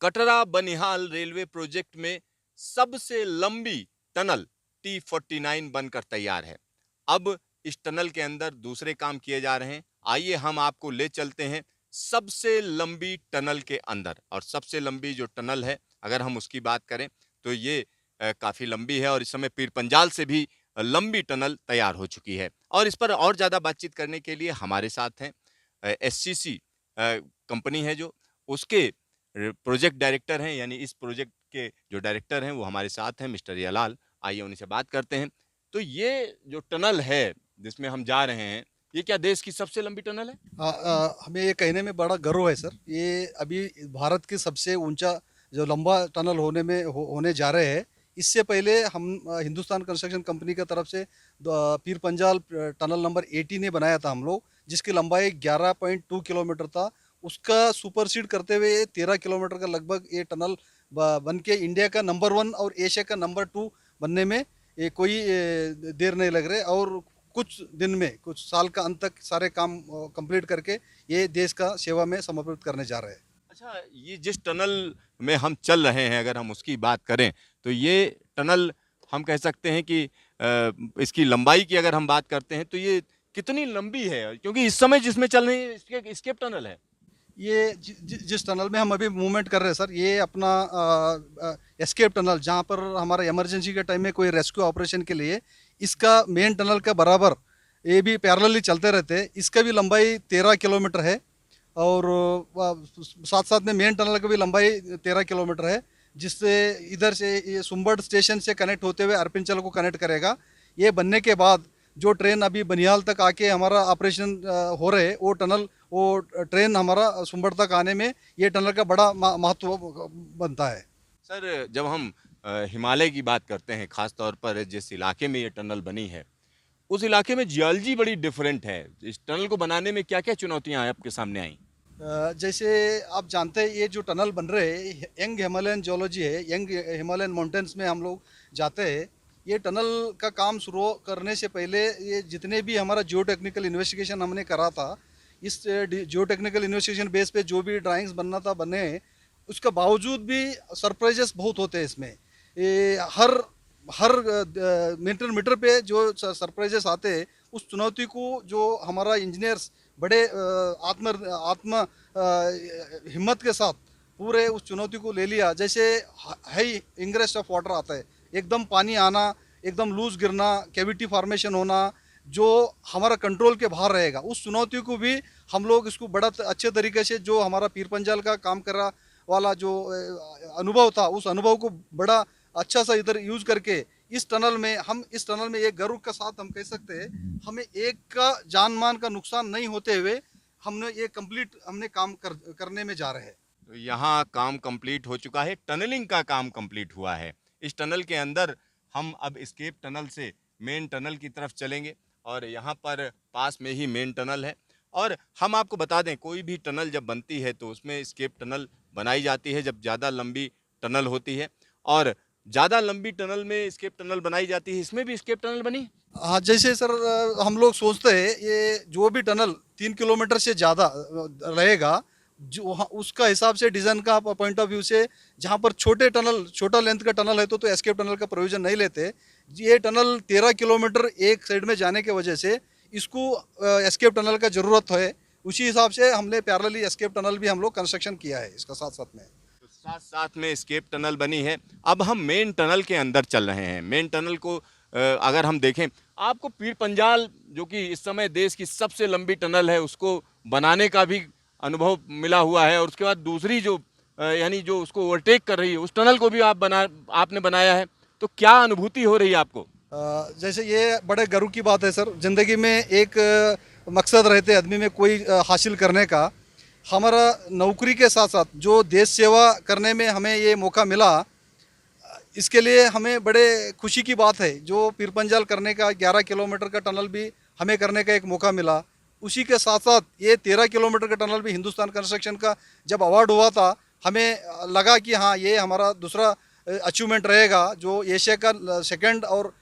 Katra Banihal railway project में सबसे लंबी टनल T49 बनकर तैयार है। अब इस टनल के अंदर दूसरे काम किए जा रहे हैं। आइए हम आपको ले चलते हैं सबसे लंबी टनल के अंदर। और सबसे लंबी जो टनल है, अगर हम उसकी बात करें तो ये काफी लंबी है और इस समय पीरपंजाल से भी लंबी टनल तैयार हो चुकी है। और इस पर और ज्यादा बातचीत करने के लिए हमारे साथ हैं SCC कंपनी है जो, उसके प्रोजेक्ट डायरेक्टर हैं, यानी इस प्रोजेक्ट के जो डायरेक्टर हैं वो हमारे साथ हैं, मिस्टर रियालाल। आइए उनसे बात करते हैं। तो ये जो टनल है जिसमें हम जा रहे हैं, ये क्या देश की सबसे लंबी टनल है? हमें ये कहने में बड़ा गर्व है सर। ये अभी भारत की सबसे ऊंचा जो लंबा टनल होने जा रहे हैं। इससे पहले हम हिंदुस्तान कंस्ट्रक्शन कंपनी की तरफ से पीर पंजाल टनल नंबर 80 ने बनाया था हम लोग, जिसकी लंबाई 11.2 किलोमीटर था। उसका सुपरसीड करते हुए 13 किलोमीटर का लगभग ये टनल बन के इंडिया का नंबर 1 और एशिया का नंबर 2 बनने में ये कोई देर नहीं लग रहे। और कुछ दिन में, कुछ साल का अंत तक सारे काम कंप्लीट करके ये देश का सेवा में समर्पित करने जा रहे हैं। अच्छा, ये जिस टनल में हम चल रहे हैं, अगर हम उसकी बात करें तो ये टनल हम कह सकते हैं कि इसकी लंबाई की अगर हम बात करते हैं तो ये कितनी लंबी है? क्योंकि इस समय जिसमें चल रही है इसके स्केप टनल है। ये जिस टनल में हम अभी मूवमेंट कर रहे हैं सर, ये अपना एस्केप टनल, जहाँ पर हमारा इमरजेंसी के टाइम में कोई रेस्क्यू ऑपरेशन के लिए इसका मेन टनल का बराबर ये भी पैरेलली चलते रहते हैं। इसका भी लंबाई 13 किलोमीटर है। और साथ साथ में मेन टनल की भी लंबाई 13 किलोमीटर है, जिससे इधर से ये सुम्बड़ स्टेशन से कनेक्ट होते हुए अरपिंचल को कनेक्ट करेगा। ये बनने के बाद जो ट्रेन अभी बनिहाल तक आके हमारा ऑपरेशन हो रहे, वो ट्रेन हमारा सुम्बड़ तक आने में ये टनल का बड़ा महत्व बनता है। सर, जब हम हिमालय की बात करते हैं, खास तौर पर जिस इलाके में ये टनल बनी है, उस इलाके में जियोलॉजी बड़ी डिफरेंट है। इस टनल को बनाने में क्या-क्या चुनौतियां आपके सामने आई? जैसे आप जानते हैं, ये जो टनल बन रहे हैं यंग हिमालयन जियोलॉजी है, यंग हिमालयन माउंटेन्स में हम लोग जाते हैं। ये टनल का काम शुरू करने से पहले ये जितने भी हमारा जियो टेक्निकल इन्वेस्टिगेशन हमने करा था, इस जियो टेक्निकल इन्वेस्टिगेशन बेस पे जो भी ड्राइंग्स बनना था बने, उसका बावजूद भी सरप्राइजेस बहुत होते हैं इसमें। ये हर हर मीटर मीटर पे जो सरप्राइजेस आते हैं, उस चुनौती को जो हमारा इंजीनियर्स बड़े आत्म आत्म हिम्मत के साथ पूरे उस चुनौती को ले लिया। जैसे हाई इंग्रेस ऑफ वाटर आता है, एकदम पानी आना, एकदम लूज गिरना, कैविटी फॉर्मेशन होना, जो हमारा कंट्रोल के बाहर रहेगा, उस चुनौती को भी हम लोग इसको बड़ा अच्छे तरीके से, जो हमारा पीर पंजाल का काम कर रहा वाला जो अनुभव था, उस अनुभव को बड़ा अच्छा सा इधर यूज करके इस टनल में एक गर्व के साथ हम कह सकते हैं, हमें एक का जान मान का नुकसान नहीं होते हुए हमने काम करने में जा रहे हैं। तो यहाँ काम कंप्लीट हो चुका है, टनलिंग का काम कंप्लीट हुआ है। इस टनल के अंदर हम अब एस्केप टनल से मेन टनल की तरफ चलेंगे और यहाँ पर पास में ही मेन टनल है। और हम आपको बता दें, कोई भी टनल जब बनती है तो उसमें एस्केप टनल बनाई जाती है जब ज़्यादा लंबी टनल होती है। और ज़्यादा लंबी टनल में एस्केप टनल बनाई जाती है। इसमें भी एस्केप टनल बनी? हाँ, जैसे सर हम लोग सोचते हैं ये जो भी टनल 3 किलोमीटर से ज़्यादा रहेगा, जो उसका हिसाब से डिज़ाइन का पॉइंट ऑफ व्यू से, जहाँ पर छोटा लेंथ का टनल है तो एस्केप टनल का प्रोविज़न नहीं लेते। ये टनल 13 किलोमीटर एक साइड में जाने के वजह से इसको एस्केप टनल का ज़रूरत है। उसी हिसाब से हमने पैरेलली एस्केप टनल भी हम लोग कंस्ट्रक्शन किया है इसका साथ साथ में। तो साथ साथ में एस्केप टनल बनी है। अब हम मेन टनल के अंदर चल रहे हैं। मेन टनल को अगर हम देखें, आपको पीर पंजाल जो कि इस समय देश की सबसे लंबी टनल है, उसको बनाने का भी अनुभव मिला हुआ है। और उसके बाद दूसरी जो यानी जो उसको ओवरटेक कर रही है, उस टनल को भी आपने बनाया है। तो क्या अनुभूति हो रही है आपको? जैसे ये बड़े गर्व की बात है सर, ज़िंदगी में एक मकसद रहते आदमी में कोई हासिल करने का। हमारा नौकरी के साथ साथ जो देश सेवा करने में हमें ये मौका मिला, इसके लिए हमें बड़े खुशी की बात है। जो पीरपंजाल करने का 11 किलोमीटर का टनल भी हमें करने का एक मौका मिला। उसी के साथ साथ ये 13 किलोमीटर का टनल भी हिंदुस्तान कंस्ट्रक्शन का जब अवार्ड हुआ था, हमें लगा कि हाँ, ये हमारा दूसरा अचीवमेंट रहेगा, जो एशिया का सेकंड और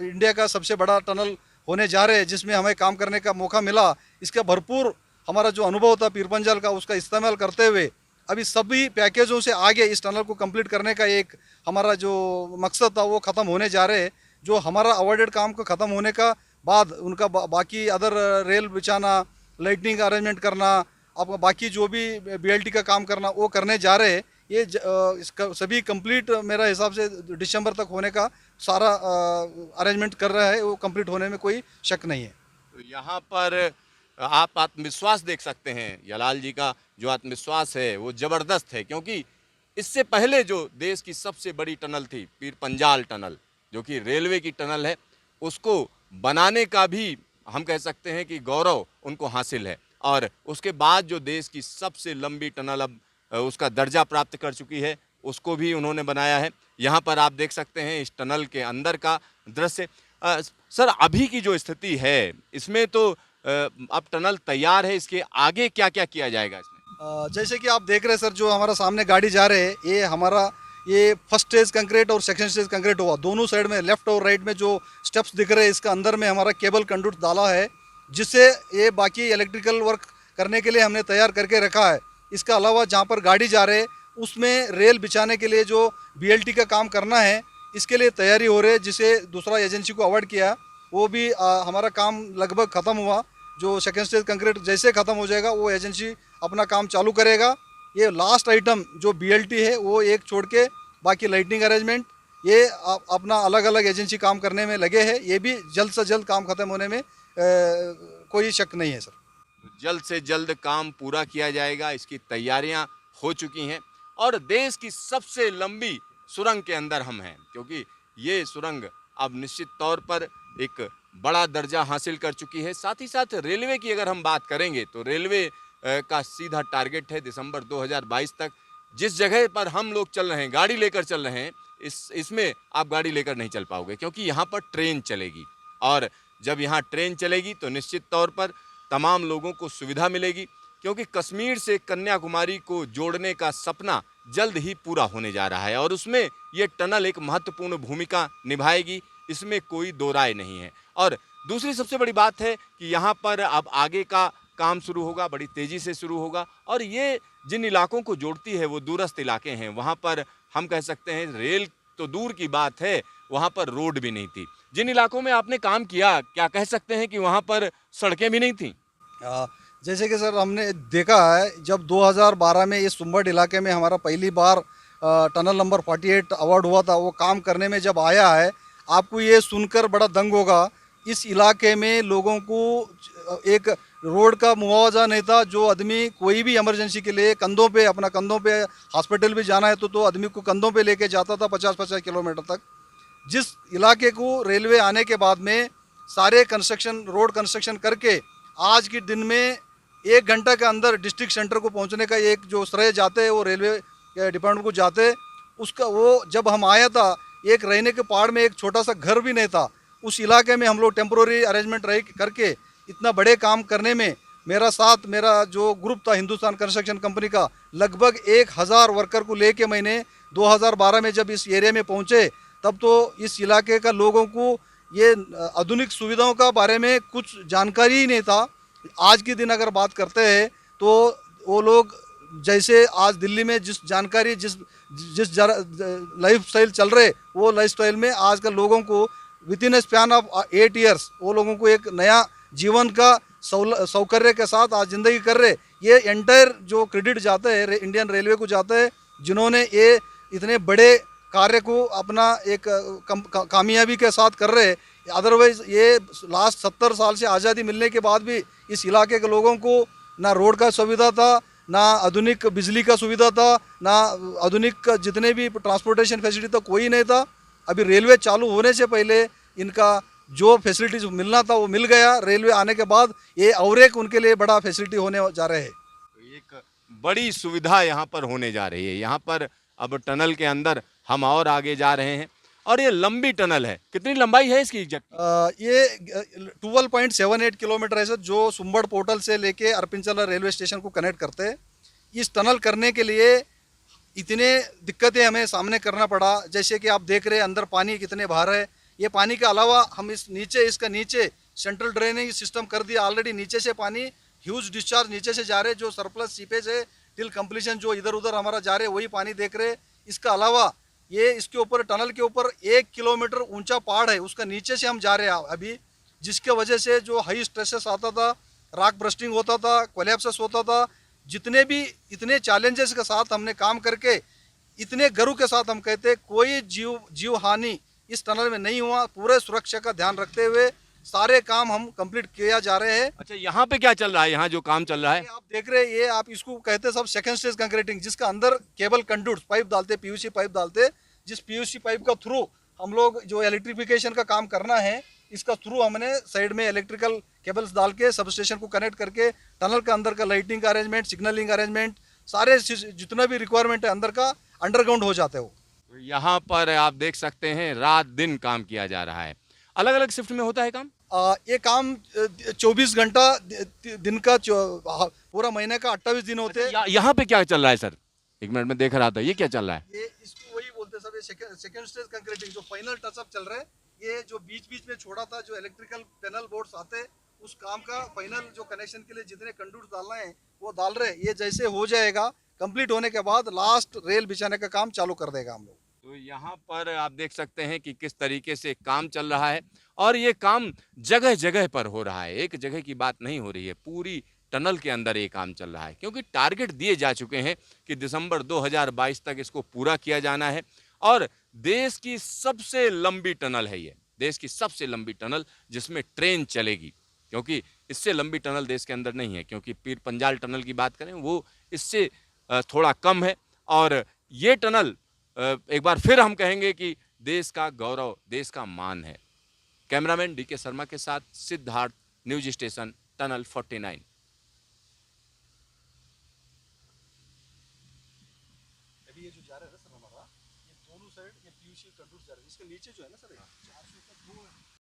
इंडिया का सबसे बड़ा टनल होने जा रहे हैं, जिसमें हमें काम करने का मौका मिला। इसका भरपूर हमारा जो अनुभव था पीरपंजाल का, उसका इस्तेमाल करते हुए अभी सभी पैकेजों से आगे इस टनल को कंप्लीट करने का एक हमारा जो मकसद था वो ख़त्म होने जा रहे हैं। जो हमारा अवॉर्डेड काम को ख़त्म होने का बाद उनका बाकी अदर रेल बिछाना, लाइटनिंग अरेंजमेंट करना, आपका बाकी जो भी बीएलटी का काम करना वो करने जा रहे हैं। ये इसका सभी कंप्लीट मेरा हिसाब से दिसंबर तक होने का सारा अरेंजमेंट कर रहा है, वो कंप्लीट होने में कोई शक नहीं है। तो यहाँ पर आप आत्मविश्वास देख सकते हैं, यलाल जी का जो आत्मविश्वास है वो ज़बरदस्त है, क्योंकि इससे पहले जो देश की सबसे बड़ी टनल थी पीर पंजाल टनल, जो कि रेलवे की टनल है, उसको बनाने का भी हम कह सकते हैं कि गौरव उनको हासिल है। और उसके बाद जो देश की सबसे लंबी टनल अब उसका दर्जा प्राप्त कर चुकी है, उसको भी उन्होंने बनाया है। यहाँ पर आप देख सकते हैं इस टनल के अंदर का दृश्य। सर, अभी की जो स्थिति है इसमें तो अब टनल तैयार है, इसके आगे क्या क्या किया जाएगा इसमें? जैसे कि आप देख रहे हैं सर, जो हमारा सामने गाड़ी जा रहे हैं, ये हमारा ये फर्स्ट स्टेज कंक्रीट और सेकंड स्टेज कंक्रीट हुआ। दोनों साइड में लेफ्ट और राइट में जो स्टेप्स दिख रहे हैं, इसका अंदर में हमारा केबल कंडक्ट डाला है, जिससे ये बाकी इलेक्ट्रिकल वर्क करने के लिए हमने तैयार करके रखा है। इसका अलावा जहाँ पर गाड़ी जा रहे है उसमें रेल बिछाने के लिए जो बीएलटी का काम करना है, इसके लिए तैयारी हो रही है, जिसे दूसरा एजेंसी को अवार्ड किया, वो भी हमारा काम लगभग ख़त्म हुआ। जो सेकेंड स्टेज कंक्रीट जैसे ख़त्म हो जाएगा वो एजेंसी अपना काम चालू करेगा। ये लास्ट आइटम जो बीएलटी है वो एक छोड़ के बाकी लाइटनिंग अरेंजमेंट ये अपना अलग अलग एजेंसी काम करने में लगे हैं। ये भी जल्द से जल्द काम ख़त्म होने में कोई शक नहीं है सर। जल्द से जल्द काम पूरा किया जाएगा, इसकी तैयारियां हो चुकी हैं और देश की सबसे लंबी सुरंग के अंदर हम हैं, क्योंकि ये सुरंग अब निश्चित तौर पर एक बड़ा दर्जा हासिल कर चुकी है। साथ ही साथ रेलवे की अगर हम बात करेंगे तो रेलवे का सीधा टारगेट है दिसंबर 2022 तक जिस जगह पर हम लोग चल रहे हैं, गाड़ी लेकर चल रहे हैं, इसमें आप गाड़ी लेकर नहीं चल पाओगे, क्योंकि यहाँ पर ट्रेन चलेगी। और जब यहाँ ट्रेन चलेगी तो निश्चित तौर पर तमाम लोगों को सुविधा मिलेगी, क्योंकि कश्मीर से कन्याकुमारी को जोड़ने का सपना जल्द ही पूरा होने जा रहा है और उसमें ये टनल एक महत्वपूर्ण भूमिका निभाएगी, इसमें कोई दो राय नहीं है। और दूसरी सबसे बड़ी बात है कि यहाँ पर अब आगे का काम शुरू होगा, बड़ी तेज़ी से शुरू होगा और ये जिन इलाकों को जोड़ती है वो दूरस्थ इलाके हैं, वहाँ पर हम कह सकते हैं रेल तो दूर की बात है, वहाँ पर रोड भी नहीं थी। जिन इलाकों में आपने काम किया, क्या कह सकते हैं कि वहाँ पर सड़कें भी नहीं थीं? जैसे कि सर हमने देखा है, जब 2012 में इस सुंबट इलाके में हमारा पहली बार टनल नंबर 48 अवार्ड हुआ था, वो काम करने में जब आया है, आपको ये सुनकर बड़ा दंग होगा। इस इलाके में लोगों को एक रोड का मुआवजा नहीं था। जो आदमी कोई भी इमरजेंसी के लिए कंधों पे हॉस्पिटल भी जाना है तो आदमी को कंधों पे लेके जाता था 50-50 किलोमीटर तक। जिस इलाके को रेलवे आने के बाद में सारे रोड कंस्ट्रक्शन करके आज के दिन में 1 घंटा के अंदर डिस्ट्रिक्ट सेंटर को पहुंचने का एक जो श्रेय जाते हैं वो रेलवे डिपार्टमेंट को जाते। उसका वो जब हम आया था, एक रहने के पहाड़ में एक छोटा सा घर भी नहीं था। उस इलाके में हम लोग टेम्पोररी अरेंजमेंट करके इतना बड़े काम करने में मेरा जो ग्रुप था हिंदुस्तान कंस्ट्रक्शन कंपनी का, लगभग 1000 वर्कर को लेके मैंने 2012 में जब इस एरिया में पहुंचे, तब तो इस इलाके का लोगों को ये आधुनिक सुविधाओं का बारे में कुछ जानकारी ही नहीं था। आज के दिन अगर बात करते हैं तो वो लोग जैसे आज दिल्ली में जिस जानकारी जिस लाइफ स्टाइल चल रहे, वो लाइफ स्टाइल में आज कल लोगों को with in A span of 8 years वो लोगों को एक नया जीवन का सौकर्य के साथ आज ज़िंदगी कर रहे। ये एंटायर जो क्रेडिट जाता है इंडियन रेलवे को जाता है, जिन्होंने ये इतने बड़े कार्य को अपना एक कामयाबी के साथ कर रहे। अदरवाइज़ ये लास्ट 70 साल से आज़ादी मिलने के बाद भी इस इलाके के लोगों को ना रोड का सुविधा था, ना आधुनिक बिजली का सुविधा था, ना आधुनिक जितने भी ट्रांसपोर्टेशन फैसिलिटी था, कोई नहीं था। अभी रेलवे चालू होने से पहले इनका जो फैसिलिटीज मिलना था वो मिल गया। रेलवे आने के बाद ये और एक उनके लिए बड़ा फैसिलिटी होने जा रहे हैं। एक बड़ी सुविधा यहाँ पर होने जा रही है। यहाँ पर अब टनल के अंदर हम और आगे जा रहे हैं और ये लंबी टनल है। कितनी लंबाई है इसकी एग्जैक्ट? ये 12.78 किलोमीटर है सर, जो सुंबड़ पोर्टल से लेके अरपिंचला रेलवे स्टेशन को कनेक्ट करते हैं। इस टनल करने के लिए इतने दिक्कतें हमें सामने करना पड़ा। जैसे कि आप देख रहे हैं अंदर पानी कितने बाहर है। ये पानी के अलावा हम इसका नीचे सेंट्रल ड्रेनेज सिस्टम कर दिया। ऑलरेडी नीचे से पानी ह्यूज डिस्चार्ज नीचे से जा रहे हैं। जो सरप्लस सीपेज है टिल कंप्लीशन जो इधर उधर हमारा जा रहे वही पानी देख रहे। इसका अलावा ये इसके ऊपर टनल के ऊपर 1 किलोमीटर ऊंचा पहाड़ है, उसका नीचे से हम जा रहे हैं अभी, जिसके वजह से जो हाई स्ट्रेसेस आता था, रॉक ब्रस्टिंग होता था, कोलैप्सेस होता था, जितने भी इतने चैलेंजेस के साथ हमने काम करके इतने गर्व के साथ हम कहते कोई जीव हानि इस टनल में नहीं हुआ। पूरे सुरक्षा का ध्यान रखते हुए सारे काम हम कंप्लीट किया जा रहे हैं। अच्छा, यहाँ पे क्या चल रहा है? यहाँ जो काम चल रहा है, ये आप देख रहे हैं, ये आप इसको कहते हैं सब सेकंड स्टेज कंक्रीटिंग, जिसका अंदर केबल कंडक्ट पाइप डालते, पीयूसी पाइप डालते, जिस पीयूसी पाइप का थ्रू हम लोग जो इलेक्ट्रिफिकेशन का काम करना है, इसका थ्रू हमने साइड में इलेक्ट्रिकल केबल्स डाल के सब स्टेशन को कनेक्ट करके टनल का अंदर का लाइटिंग का अरेंजमेंट, सिग्नलिंग अरेंजमेंट, सारे जितना भी रिक्वायरमेंट है अंदर का अंडरग्राउंड हो जाते हो। तो यहाँ पर आप देख सकते हैं रात दिन काम किया जा रहा है। अलग अलग शिफ्ट में होता है काम? ये काम 24 घंटा दिन का पूरा महीने का 28 दिन होते हैं। यहाँ पे क्या चल रहा है सर? एक मिनट में देख रहा था, ये क्या चल रहा है? ये इसको वही बोलते हैं सब, ये सेकंड स्टेज कंक्रीटिंग जो फाइनल टचअप चल रहा है। ये जो बीच बीच में छोड़ा था, जो इलेक्ट्रिकल पैनल बोर्ड्स आते, उस काम का फाइनल जो कनेक्शन के लिए जितने कंडक्ट डालना है वो डाल रहे। ये जैसे हो जाएगा कंप्लीट होने के बाद लास्ट रेल बिछाने का काम चालू कर देगा हम लोग। तो यहाँ पर आप देख सकते हैं कि किस तरीके से काम चल रहा है, और ये काम जगह जगह पर हो रहा है, एक जगह की बात नहीं हो रही है, पूरी टनल के अंदर ये काम चल रहा है। क्योंकि टारगेट दिए जा चुके हैं कि दिसंबर 2022 तक इसको पूरा किया जाना है। और देश की सबसे लंबी टनल है ये, देश की सबसे लंबी टनल जिसमें ट्रेन चलेगी, क्योंकि इससे लंबी टनल देश के अंदर नहीं है। क्योंकि पीर पंजाल टनल की बात करें वो इससे थोड़ा कम है। और ये टनल एक बार फिर हम कहेंगे कि देश का गौरव, देश का मान है। कैमरामैन डीके शर्मा के साथ सिद्धार्थ, न्यूज स्टेशन, टनल 49। अभी ये जो जा रहा है ना सर हमारा, ये दोनों साइड ये पीयूसी कंडक्ट जा रहा है, इसके नीचे जो है ना सर,